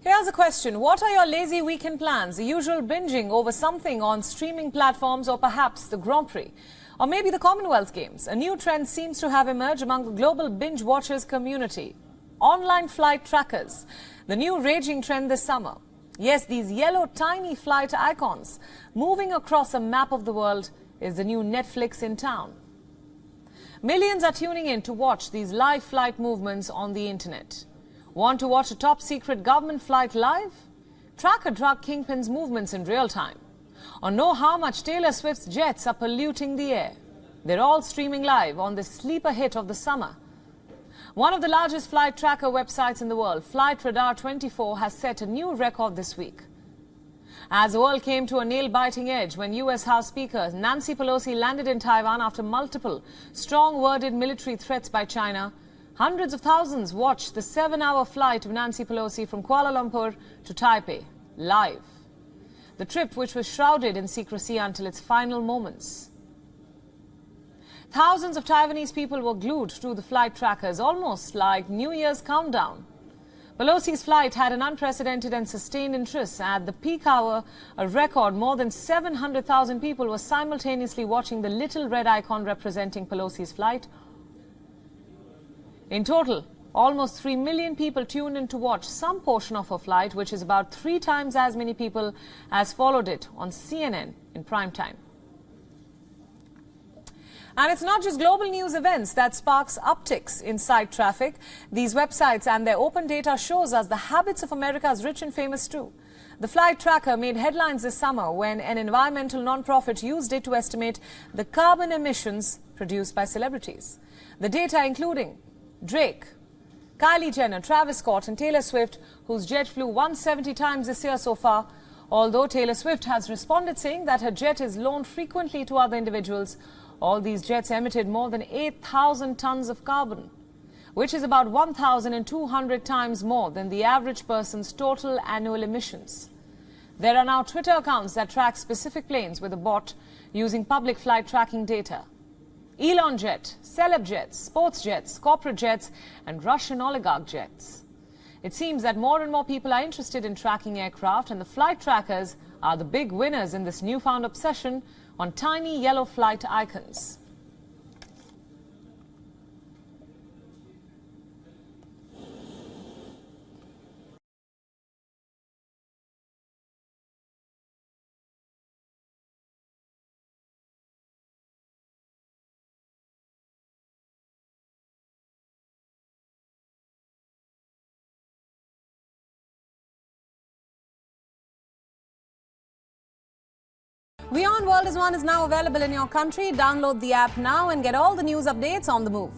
Here's a question. What are your lazy weekend plans? The usual binging over something on streaming platforms, or perhaps the Grand Prix? Or maybe the Commonwealth Games? A new trend seems to have emerged among the global binge watchers community. Online flight trackers. The new raging trend this summer. Yes, these yellow tiny flight icons moving across a map of the world is the new Netflix in town. Millions are tuning in to watch these live flight movements on the internet. Want to watch a top-secret government flight live? Track a drug kingpin's movements in real time. Or know how much Taylor Swift's jets are polluting the air? They're all streaming live on this sleeper hit of the summer. One of the largest flight tracker websites in the world, Flight Radar 24, has set a new record this week. As the world came to a nail-biting edge when U.S. House Speaker Nancy Pelosi landed in Taiwan after multiple strong-worded military threats by China, hundreds of thousands watched the 7-hour flight of Nancy Pelosi from Kuala Lumpur to Taipei, live. The trip, which was shrouded in secrecy until its final moments. Thousands of Taiwanese people were glued to the flight trackers, almost like New Year's countdown. Pelosi's flight had an unprecedented and sustained interest. At the peak hour, a record more than 700,000 people were simultaneously watching the little red icon representing Pelosi's flight. In total, almost 3 million people tuned in to watch some portion of her flight, which is about 3 times as many people as followed it on CNN in prime time. And it's not just global news events that sparks upticks in site traffic. These websites and their open data shows us the habits of America's rich and famous too. The flight tracker made headlines this summer when an environmental non-profit used it to estimate the carbon emissions produced by celebrities. The data including Drake, Kylie Jenner, Travis Scott and Taylor Swift, whose jet flew 170 times this year so far. Although Taylor Swift has responded saying that her jet is loaned frequently to other individuals, all these jets emitted more than 8,000 tons of carbon, which is about 1,200 times more than the average person's total annual emissions. There are now Twitter accounts that track specific planes with a bot using public flight tracking data. Elon Jet, celeb jets, sports jets, corporate jets and Russian oligarch jets. It seems that more and more people are interested in tracking aircraft, and the flight trackers are the big winners in this newfound obsession on tiny yellow flight icons. WION World is now available in your country. Download the app now and get all the news updates on the move.